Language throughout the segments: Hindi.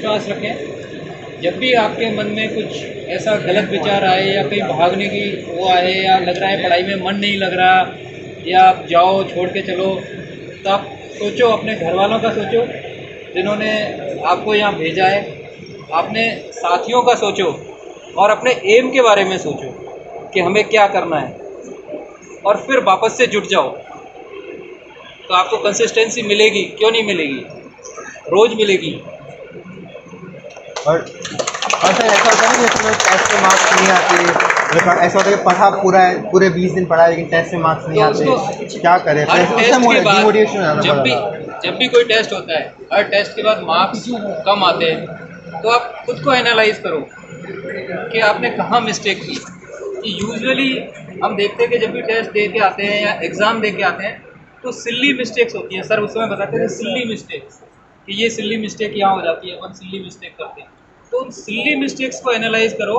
विश्वास रखें। जब भी आपके मन में कुछ ऐसा गलत विचार आए या कहीं भागने की वो आए या लग रहा है पढ़ाई में मन नहीं लग रहा या आप जाओ छोड़ के चलो, तो आप सोचो, अपने घर वालों का सोचो जिन्होंने आपको यहाँ भेजा है, अपने साथियों का सोचो और अपने एम के बारे में सोचो कि हमें क्या करना है, और फिर वापस से जुट जाओ। तो आपको कंसिस्टेंसी मिलेगी, क्यों नहीं मिलेगी, रोज़ मिलेगी। और सर ऐसा होता है ना, जैसे टेस्ट में मार्क्स नहीं आते, मतलब ऐसा होता है कि पढ़ा पूरे 20 दिन पढ़ा लेकिन टेस्ट में मार्क्स नहीं आते, क्या करें? हर टेस्ट के बाद डिमोटिवेशन जब भी कोई टेस्ट होता है, हर टेस्ट के बाद मार्क्स कम आते हैं, तो आप खुद को एनालाइज करो कि आपने कहाँ मिस्टेक की। यूजुअली हम देखते हैं कि जब भी टेस्ट दे के आते हैं या एग्ज़ाम दे के आते हैं तो सिल्ली मिस्टेक्स होती हैं। सर उस समय बताते थे सिल्ली मिस्टेक्स, कि ये सिल्ली मिस्टेक यहाँ हो जाती है, अपन सिल्ली मिस्टेक करते हैं। तो उन सिल्ली मिस्टेक्स को एनालाइज करो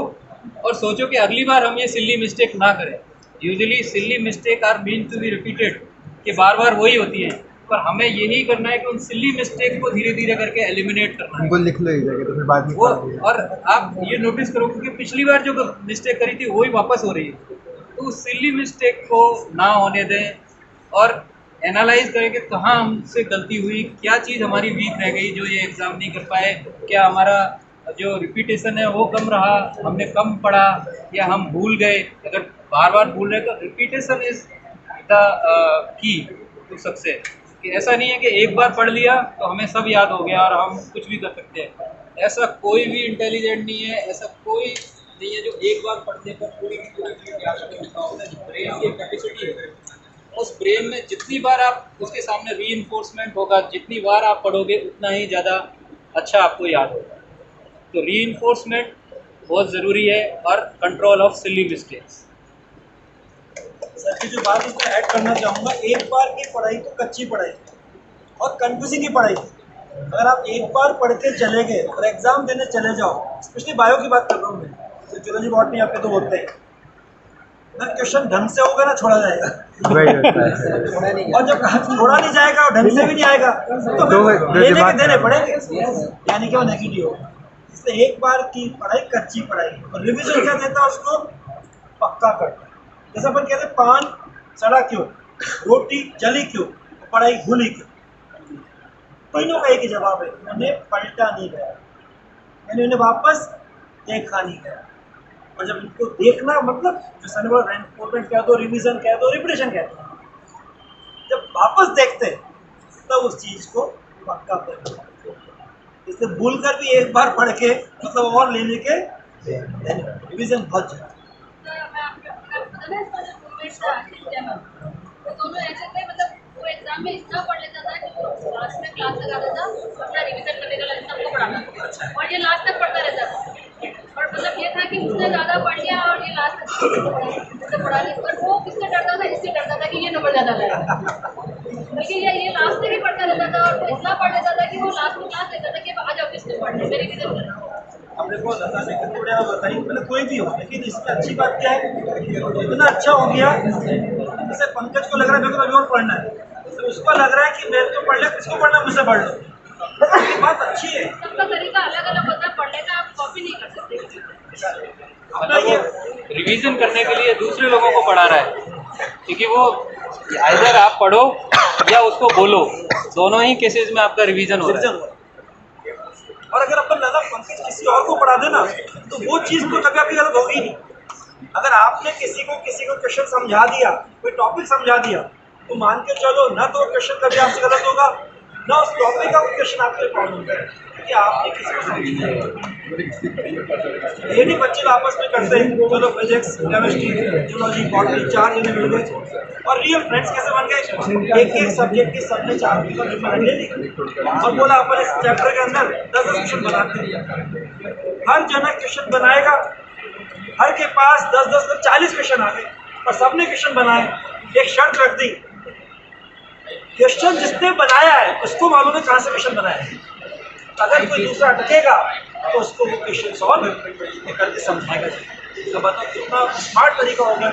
और सोचो कि अगली बार हम ये सिल्ली मिस्टेक ना करें। Usually silly mistake are mean to be repeated, कि बार बार वही होती है, पर हमें यही करना है कि उन सिल्ली मिस्टेक को धीरे धीरे करके एलिमिनेट करना है। उनको लिख लो एक जगह, तो फिर बाद में वो और आप ये नोटिस करो कि पिछली बार जो मिस्टेक करी थी वही वापस हो रही है, तो उस सिली मिस्टेक को ना होने दें और एनालाइज करें कि कहाँ हमसे गलती हुई, क्या चीज़ हमारी वीक रह गई जो ये एग्ज़ाम नहीं कर पाए, क्या हमारा जो रिपीटेशन है वो कम रहा, हमने कम पढ़ा या हम भूल गए। अगर बार बार भूल रहे तो repetition is the key to success. कि ऐसा नहीं है कि एक बार पढ़ लिया तो हमें सब याद हो गया और हम कुछ भी कर सकते हैं। ऐसा कोई भी इंटेलिजेंट नहीं है, ऐसा कोई नहीं है जो एक बार पढ़ने पर पूरी की पूरी चीज़ याद कर लेता होगा। ब्रेन की कैपेसिटी है, उस ब्रेन में जितनी बार आप उसके सामने रीइंफोर्समेंट होगा, जितनी बार आप पढ़ोगे उतना ही ज़्यादा अच्छा आपको याद होगा। तो रीइंफोर्समेंट बहुत ज़रूरी है और control of silly mistakes. Sir की जो बात इसमें ऐड करना चाहूँगा, एक बार की पढ़ाई तो कच्ची पढ़ाई और कंफ्यूजिंग की पढ़ाई। अगर आप एक बार पढ़ के चले गए और एग्जाम देने चले जाओ, स्पेशली बायो की बात कर रहा हूँ मैं, तो जोलॉजी बॉटनी आपके तो होते हैं ना, क्वेश्चन ढंग से होगा ना छोड़ा जाएगा और जब छोड़ा नहीं जाएगा और ढंग से भी नहीं आएगा तो लेने के देने पड़ेंगे, यानी कि वो नेगेटिव होगा। इसलिए एक बार की पढ़ाई कच्ची पढ़ाई, और रिविजन क्या देता है उसको पक्का करता है। जैसे अपन कहते हैं पान सड़ा क्यों, रोटी जली क्यों, पढ़ाई भूली क्यों। तीनों का एक ही जवाब है, उन्हें पलटा नहीं गया, यानी उन्हें वापस देखा नहीं गया। और जब इनको देखना मतलब जो सर ने बोला रेनफोर्समेंट कह दो, रिवीजन कह दो, रिपीटेशन कह दो, जब वापस देखते तब उस चीज को पक्का करना। इससे भूल कर भी एक बार पढ़ के मतलब और लेने के रिवीजन बहुत ज्यादा। दोनों ऐसे थे, मतलब वो एग्जाम में इतना पढ़ लेता था कि वो लास्ट में क्लास लगाता था, अपना रिवीजन करने का सबको पढ़ाता था और ये लास्ट तक पढ़ता रहता था। और मतलब ये था कि उसने ज़्यादा पढ़ लिया और ये लास्ट तक पढ़ा लिया, पर वो किससे डरता था, इससे डरता था कि ये नंबर ज़्यादा लाएगा। बल्कि ये लास्ट तक ही पढ़ता रहता था और वो इतना पढ़ लेता था कि वो लास्ट में क्लास लेता था कि आ जाओ किसको पढ़ने, मैं रिवीजन कर रहा हूँ। हमने को थोड़ा बताइए, मतलब कोई भी हो, लेकिन इसमें अच्छी बात क्या है, इतना अच्छा हो गया। जैसे पंकज को लग रहा है मेरे को अभी और पढ़ना है, तो उसको लग रहा है कि मेरे को पढ़ लिया, किसको पढ़ना, मुझसे पढ़ लो। ये बात अच्छी है, सबका तरीका अलग अलग होता है पढ़ने का, आप कॉपी नहीं कर सकते। मतलब वो रिवीजन करने के लिए दूसरे लोगों को पढ़ा रहा है, क्योंकि वो आइदर आप पढ़ो या उसको बोलो, दोनों ही केसेस में आपका रिवीजन हो रहा है। और अगर अपन लगा पंकज किसी और को पढ़ा देना तो वो चीज़ तो कभी भी गलत होगी नहीं। अगर आपने किसी को क्वेश्चन समझा दिया, कोई टॉपिक समझा दिया, तो मान के चलो ना तो क्वेश्चन कभी आपसे गलत होगा, ना उस टॉपिक का क्वेश्चन आपके लिए प्रॉब्लम होगा, क्योंकि आपने किसी को समझा। ये नहीं बच्चे आपस में करते हैं, चलो फिजिक्स केमिस्ट्री जियोलॉजी बॉटनी 4 जने मिल गए और रियल फ्रेंड्स कैसे बन गए, एक एक सब्जेक्ट के सबने 4 पेपर ले लिए और बोला अपन इस चैप्टर के अंदर 10 क्वेश्चन बनाते हैं। हर जना क्वेश्चन बनाएगा, हर के पास 10 40 क्वेश्चन आ गए और सबने क्वेश्चन बनाए। एक शर्त रख दी, क्वेश्चन जिसने बनाया है उसको मालूम है कहाँ से क्वेश्चन बनाया है। अगर कोई दूसरा अटकेगा तो उसको वो क्वेश्चन सॉल्व करके समझाएगा। तो बताओ कितना स्मार्ट तरीका होगा।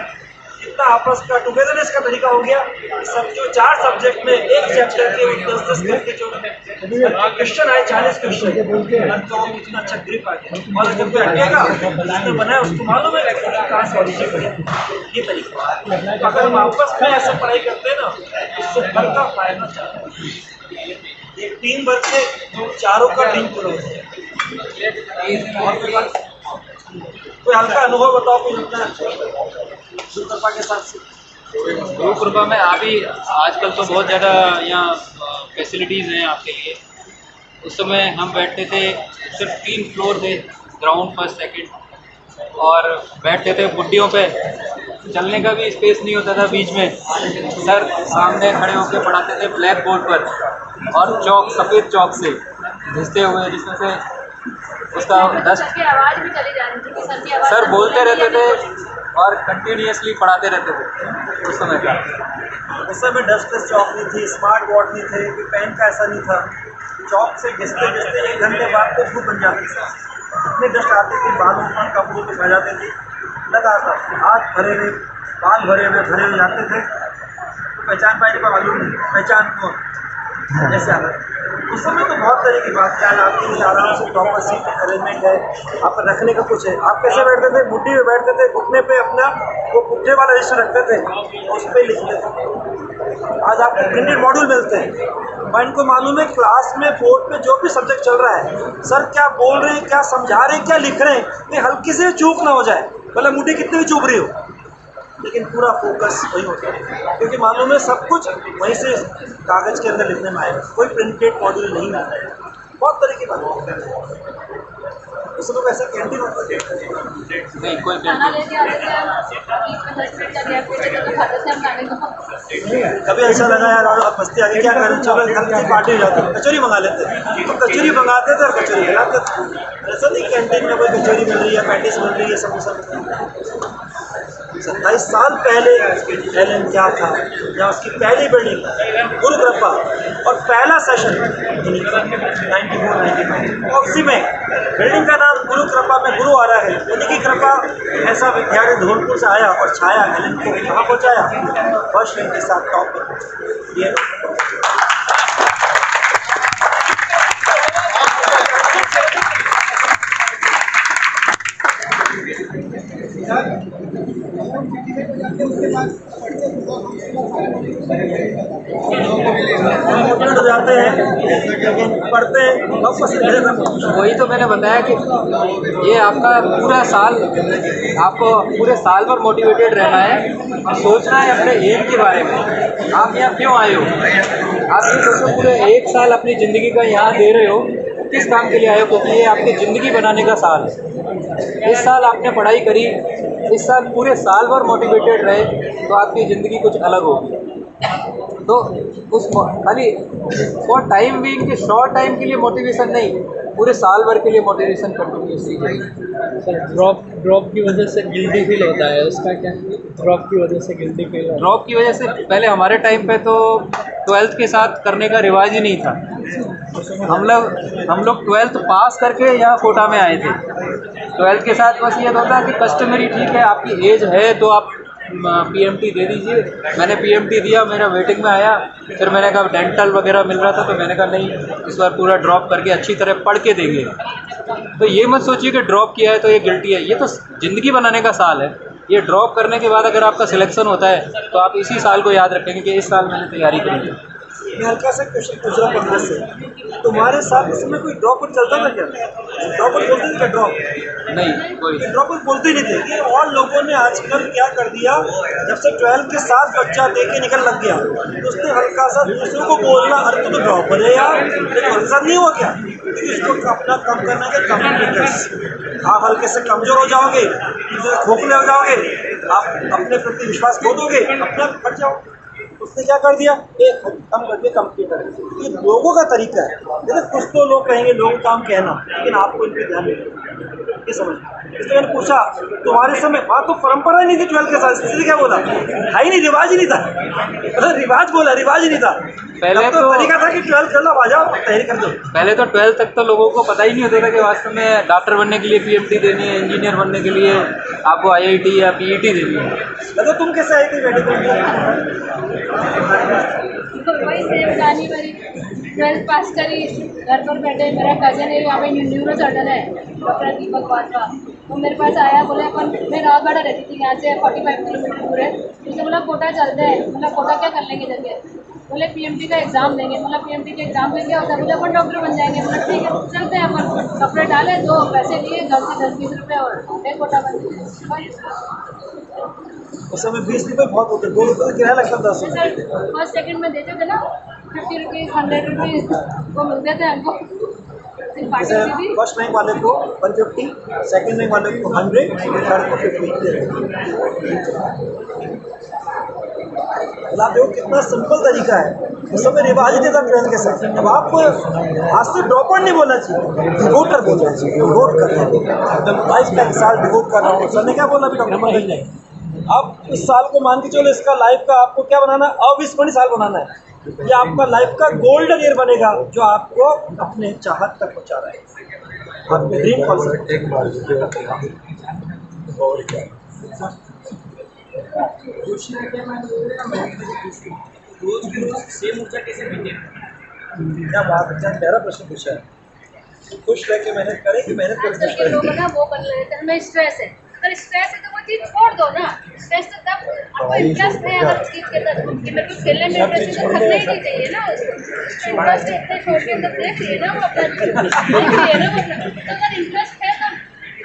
इतना आपस का टुगेदरनेस का तरीका हो गया। सब जो 4 सब्जेक्ट में एक चैप्टर के 10-10 करके जो क्वेश्चन आए 40 क्वेश्चन, तो इतना अच्छा ग्रिप आ गया। और जब कोई अटेगा जिसने बनाया उसको मालूम है कि कहाँ से ऑरिजिन है, ये तरीका। तो अगर हम आपस में ऐसे पढ़ाई करते हैं ना, इससे हर का फायदा चाहता है। एक टीम वर्क से चारों का टीम पूरा हो जाए। कोई हल्का अनुभव बताओ कोई अपना गुरु कृपा के साथ से। गुरु कृपा में अभी आजकल तो बहुत ज़्यादा यहाँ फैसिलिटीज़ हैं आपके लिए। उस समय हम बैठते थे, सिर्फ 3 फ्लोर थे, ग्राउंड फर्स्ट सेकंड, और बैठते थे बुड्डियों पे, चलने का भी स्पेस नहीं होता था बीच में। सर सामने खड़े होकर पढ़ाते थे ब्लैक बोर्ड पर, और चौक, सफ़ेद चौक से घिसते हुए, जिसमें से उसका डस्ट, सर की आवाज़ भी चली जा रही थी कि सर की आवाज़ सर बोलते रहते थे और कंटिन्यूअसली पढ़ाते रहते थे उस समय का। उस समय डस्टलेस चौक नहीं थी, स्मार्ट बोर्ड नहीं थे, कोई पेन का ऐसा नहीं था। चौक से घिसते घिसते 1 घंटे बाद तो धूप बन जाती थी। इतने डस्ट आते थे, बाल ऊपर कपड़ों पे भर जाते थे, लगा था हाथ भरे हुए, बाल भरे हुए जाते थे। तो पहचान पाने का मालूम नहीं, पहचान कौन जैसे आता। उस समय तो बहुत तरह की बात क्या आपके लिए आराम से प्रॉपर सीट अरेंजमेंट है, आप रखने का कुछ है। आप कैसे बैठते थे? मुट्ठी में बैठते थे, घुटने पे अपना वो पुट्ठे वाला रजिस्टर रखते थे, उस पर लिखते थे। आज आपको प्रिंटेड मॉड्यूल मिलते हैं, और इनको मालूम है क्लास में बोर्ड पे जो भी सब्जेक्ट चल रहा है, सर क्या बोल रहे हैं, क्या समझा रहे हैं, क्या लिख रहे हैं, ये हल्की से चूक ना हो जाए, भले मुट्ठी कितनी भी चूक रही हो, लेकिन पूरा फोकस वही होता है। क्योंकि मालूम है सब कुछ वहीं से कागज़ के अंदर लिखने में आएगा, कोई प्रिंटेड मॉड्यूल नहीं मिलता है। बहुत तरह की बात है। उस लोग ऐसा कैंटीन होता है नहीं, कोई खाना लेके आते थे हम, बीच में 10 मिनट का गैप देते थे तो खाते थे हम खाने को। कभी ऐसा लगा यार आज मस्ती आगे क्या करें, चलो घर की पार्टी हो जाती है, कचौरी मंगा लेते हैं, तो कचौरी मंगाते थे और कचौरी खिलाते थे। ऐसा नहीं कैंटीन में कोई कचौरी मिल रही है, पैटीज मिल रही है, समोसा मिल रहा है। 27 साल पहले एलएन क्या था, या उसकी पहली बिल्डिंग गुरु कृपा, और पहला सेशन 94-95, और उसी में बिल्डिंग का नाम गुरु कृपा में गुरु आ रहा है, उन्हीं की कृपा। ऐसा विद्यार्थी धौलपुर से आया और छाया एलएन को कहाँ पहुँचाया, फर्स्ट रैंक के साथ टॉप पर। ये मोटिवेट हो जाते हैं, लेकिन पढ़ते हैं वापस से। वही तो मैंने बताया कि ये आपका पूरा साल, आपको पूरे साल भर मोटिवेटेड रहना है और सोचना है अपने एम के बारे में। आप यहाँ क्यों आए हो? आप ये सोचो, पूरे 1 साल अपनी ज़िंदगी का यहाँ दे रहे हो, किस काम के लिए आए हो? क्योंकि ये आपकी ज़िंदगी बनाने का साल है। इस साल आपने पढ़ाई करी, इस साल पूरे साल भर मोटिवेटेड रहे, तो आपकी ज़िंदगी कुछ अलग होगी। तो उस खाली फॉर टाइम बीइंग के शॉर्ट टाइम के लिए मोटिवेशन नहीं, पूरे साल भर के लिए मोटिवेशन कंटिन्यूसली चाहिए। सर ड्रॉप की वजह से गिल्टी फील होता है, उसका क्या? ड्रॉप की वजह से गिल्टी फील होता है? ड्रॉप की वजह से पहले हमारे टाइम पे तो 12th के साथ करने का रिवाज ही नहीं था। हम लोग 12th पास करके यहाँ कोटा में आए थे। 12th के साथ बस ये होता कि कस्टमरी, ठीक है आपकी एज है तो आप पीएमटी दे दीजिए। मैंने पीएमटी दिया, मेरा वेटिंग में आया, फिर मैंने कहा डेंटल वगैरह मिल रहा था, तो मैंने कहा नहीं, इस बार पूरा ड्रॉप करके अच्छी तरह पढ़ के देंगे। तो ये मत सोचिए कि ड्रॉप किया है तो ये गिल्टी है, ये तो ज़िंदगी बनाने का साल है। ये ड्रॉप करने के बाद अगर आपका सिलेक्शन होता है तो आप इसी साल को याद रखेंगे कि इस साल मैंने तैयारी करी थी। मैं हल्का सा क्वेश्चन पूछ रहा हूँ से, तुम्हारे साथ उस समय कोई ड्रॉप आउट चलता था क्या? ड्रॉप आउट बोलते थे क्या? ड्रॉप नहीं, कोई ड्रॉप आउट बोलते ही नहीं थे। ये और लोगों ने आजकल क्या कर दिया, जब से 12th के साथ बच्चा दे के निकल लग गया तो उसने हल्का सा दूसरों को बोलना, अरे तो ड्रॉप हो जाए यार, लेकिन हल्का नहीं हुआ क्या? क्योंकि इसको अपना कम करना है, कम्युनिकेटर्स। आप हल्के से कमजोर हो जाओगे, खोखले हो जाओगे, आप अपने प्रति विश्वास खो दोगे, अपना हट जाओ। उसने क्या कर दिया, एक कम करके कंप्यूटर। ये लोगों का तरीका है। देखो कुछ तो लोग कहेंगे लोगों काम कहना, लेकिन आपको इन पर ध्यान देना। ये समझ, इसलिए मैंने पूछा तुम्हारे समय वहाँ तो परंपरा ही नहीं थी 12 के साथ, इसलिए क्या बोला था ही नहीं, रिवाज ही नहीं था, मतलब रिवाज बोला, रिवाज ही नहीं था। पहले तब तो तरीका था कि 12 कर लो, आ जाओ तैयारी कर दो। पहले तो 12 तक तो लोगों को पता ही नहीं होता था कि वास्तव में डॉक्टर बनने के लिए पीएचडी देनी है, इंजीनियर बनने के लिए आपको आईआईटी या पीईटी देनी है। तो तुम कैसे आई थी मेडिकल? वही सेम कहानी मेरी। 12th पास करी, घर पर बैठे, मेरा कजन है यहाँ पे न्यूरो सर्जन है डॉक्टर दीपक वाधवा, तो मेरे पास आया, बोले अपन, मैं रावगढ़ रहती थी, यहाँ से 45 किलोमीटर दूर है, उसने बोला कोटा चलते हैं, मतलब कोटा क्या कर लेंगे जगह, बोले पीएमटी का एग्ज़ाम देंगे, मतलब पीएमटी के एग्ज़ाम में क्या होता है, बोले अपन डॉक्टर बन जाएंगे, मतलब ठीक है चलते हैं अपन, कपड़े डाले, 2 पैसे लिए, घर से 10-20 रुपये और कोटा बन गए। उस समय 20 रुपये बहुत होते, 2 रुपये किराया लगता था। सर फर्स्ट सेकंड में देते थे ना 50 रुपीज़ 100 रुपीज़ वो मिलते थे हमको। जैसे फर्स्ट रैंक वाले को 150, सेकंड रैंक वाले को 100, थर्ड को 50। आप देखो कितना सिंपल तरीका है, उस समय रिवाज ही था 12 के साथ। अब आपको आज से ड्रॉप आउट नहीं बोलना चाहिए, डिवोटर बोलना चाहिए, डिवोट कर रहे हैं, 22 का साल डिवोट कर रहा हूँ। सर ने क्या बोला अभी डॉक्टर मनोज ने, अब इस साल को मान के चलो, इसका लाइफ का आपको क्या बनाना है, अविस्मरणीय साल बनाना है, ये आपका लाइफ का गोल्डन ईयर बनेगा, जो आपको अपने चाहत तक पहुँचा रहा है, आपके ड्रीम कॉन्सेप्ट। एक बार और क्या क्या बात है, क्या प्यारा प्रश्न पूछा है। खुश रह के मेहनत करें कि मेहनत करके आजकल के लोग ना वो बन रहे थे, हमें स्ट्रेस है, अगर स्ट्रेस है तो वो चीज़ छोड़ दो ना, स्ट्रेस तो तब आपको इंटरेस्ट है अगर चीज़ के अंदर कि मेरे को खेलने में इंटरेस्ट है तो करना ही नहीं चाहिए ना उसको, इंटरेस्ट है इतने छोड़ के अंदर देख लिए ना वो अपना, देख लिए ना वो अपना, तो अगर इंटरेस्ट है तो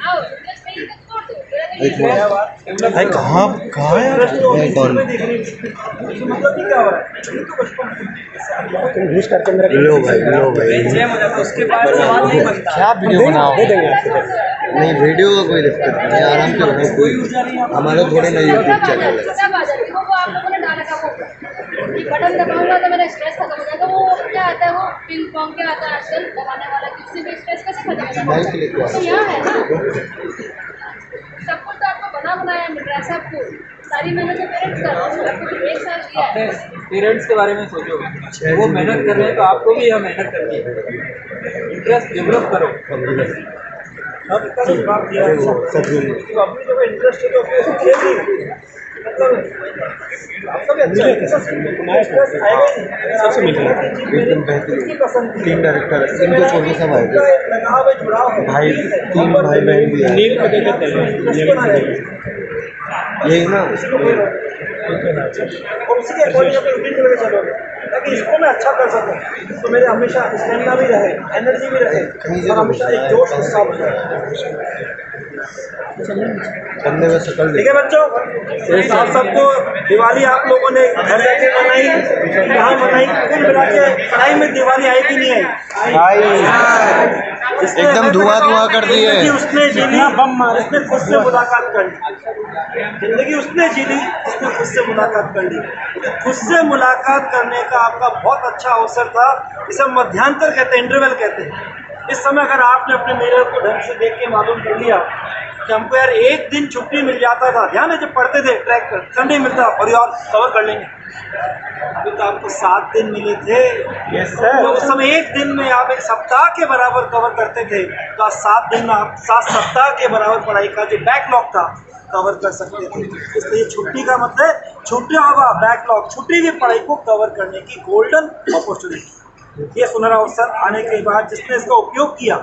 आओ, इंटरेस्ट नहीं तो छोड़ दो। भाई कहाँ कहाँ है मतलब क्या हो रहा है, तो बचपन घूस करके मेरा लो भाई उसके बाद सवाल नहीं बनता। क्या वीडियो बनाओ, नहीं वीडियो का कोई दिक्कत नहीं, आराम से बनाओ, कोई हमारा थोड़े ना यूट्यूब चैनल है। सब आ जाती है वो आप लोगों ने डाला था, वो बटन दबाऊंगा तो मेरा स्ट्रेस खत्म हो जाएगा। वो क्या आता है, वो पिंग पोंग क्या आता है आजकल दबाने वाला, किसी भी स्ट्रेस कैसे खत्म हो माइक के लिए जाएगा, क्या तो यहाँ है ना सब कुछ, तो आपको बना बनाया मिल रहा है, सब कुछ सारी मेहनत तो पेरेंट्स कर रहे हैं, आपको 1 साल दिया है। पेरेंट्स के बारे में सोचो, वो मेहनत कर रहे हैं तो आपको भी यह मेहनत करनी है, इंटरेस्ट डेवलप करो। अब का जवाब दिया है कि अपनी जगह इंटरेस्ट है तो उसको खेल नहीं, मतलब आपका भी अच्छा है, इंटरेस्ट आएगा ही सबसे एकदम बेहतरीन पसंद टीम डायरेक्टर है, इनको छोड़ के सब आए थे लगाव है, जुड़ाव है भाई, 3 भाई बहन भी है, नील को देते यही ना और उसी के अकॉर्डिंग अपने रूटीन को लेकर चलोगे, ताकि इसको मैं अच्छा कर सकूँ, तो मेरे हमेशा स्टेमिना भी रहे, एनर्जी भी रहे, और हमेशा एक जोश उत्साह बना रहे। बंदे में शकल ठीक है बच्चों, इस साल सबको दिवाली आप लोगों ने घर जाके मनाई, यहाँ मनाई, कुल मिला के पढ़ाई में दिवाली आई कि नहीं आई? एकदम धुआं कर दिए। जिंदगी उसने जी ली, उसने खुद से मुलाकात कर ली, जिंदगी उसने जी ली, उसने खुद से मुलाकात कर ली। खुद से मुलाकात करने का आपका बहुत अच्छा अवसर था, इसे मध्यांतर कहते हैं, इंटरवल कहते हैं। इस समय अगर आपने अपने मिरर को ढंग से देख के मालूम कर लिया कि हमको यार 1 दिन छुट्टी मिल जाता था, ध्यान है जब पढ़ते थे ट्रैक पर, संडे मिलता और यार कवर कर लेंगे, अभी तो आपको 7 दिन मिले थे। Yes sir. तो उस समय 1 दिन में आप 1 सप्ताह के बराबर कवर करते थे, तो आज 7 दिन में आप 7 सप्ताह के बराबर पढ़ाई का जो बैकलॉग था कवर कर सकते थे। इसलिए छुट्टी का मतलब छुट्टी होगा बैकलॉग, छुट्टी की पढ़ाई को कवर करने की गोल्डन अपॉर्चुनिटी। ये सुनहरा अवसर आने के बाद जिसने इसका उपयोग किया,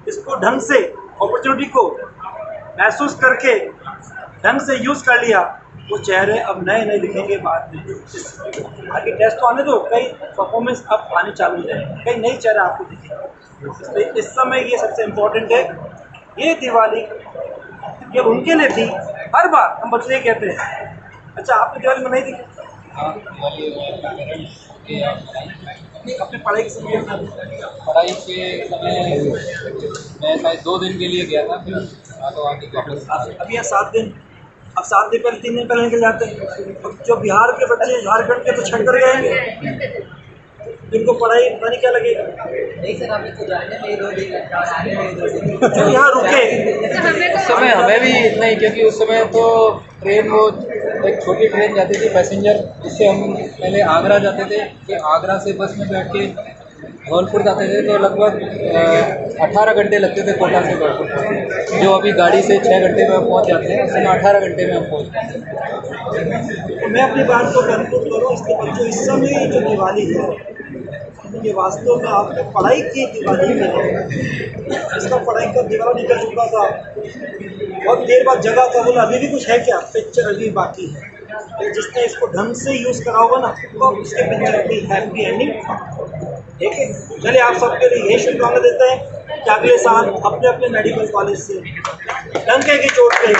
इसको ढंग से अपॉर्चुनिटी को महसूस करके ढंग से यूज़ कर लिया, वो चेहरे अब नए नए दिखेंगे बाद में। आगे टेस्ट तो आने दो, कई परफॉर्मेंस अब आने चालू हो जाएंगे, कई नई चेहरे आपको दिखेंगे। इसलिए इस समय ये सबसे इम्पोर्टेंट है। ये दिवाली केवल उनके लिए थी, हर बार हम बच्चे कहते हैं, अच्छा आपने दिवाली मनाई थी? अपने पढ़ाई के समय पढ़ाई के समय मैं शायद 2 दिन के लिए गया था, फिर आगे वापस। अभी यहाँ 7 दिन, अब 7 दिन पहले 3 दिन पहले निकल जाते हैं। अब जो बिहार के बच्चे झारखंड के तो छठ कर गए, इनको पढ़ाई पता नहीं क्या लगेगा। नहीं सर, हमें तो जाने में ही 2 दिन लगता है, आने में ही 2 दिन। जो यहाँ रुके उस समय हमें भी इतना ही, क्योंकि उस समय तो ट्रेन वो एक छोटी ट्रेन जाती थी पैसेंजर, उससे हम पहले आगरा जाते थे, फिर आगरा से बस में बैठ के धौलपुर जाते थे, तो लगभग 18 घंटे लगते थे कोटा से धौलपुर। जो अभी गाड़ी से 6 घंटे में हम पहुँच जाते हैं, उस समय 18 घंटे में हम पहुँच जाते हैं। तो मैं अपनी बात को कंक्लूड करूँ इसके बच्चों, इस समय जो दिवाली है ये वास्तव में आपको पढ़ाई की दिवाली है। इसका पढ़ाई का दीवार निकल चुका था, बहुत देर बाद जगह का बोला अभी भी कुछ है क्या, पिक्चर अभी बाकी है। तो जिसने इसको ढंग से यूज़ करा होगा ना, तो उसके पिक्चर की हैप्पी एंडिंग। ठीक है, चलिए आप सबके लिए यही शुभकामना देते हैं कि अगले साल अपने अपने मेडिकल कॉलेज से डंके की चोट पे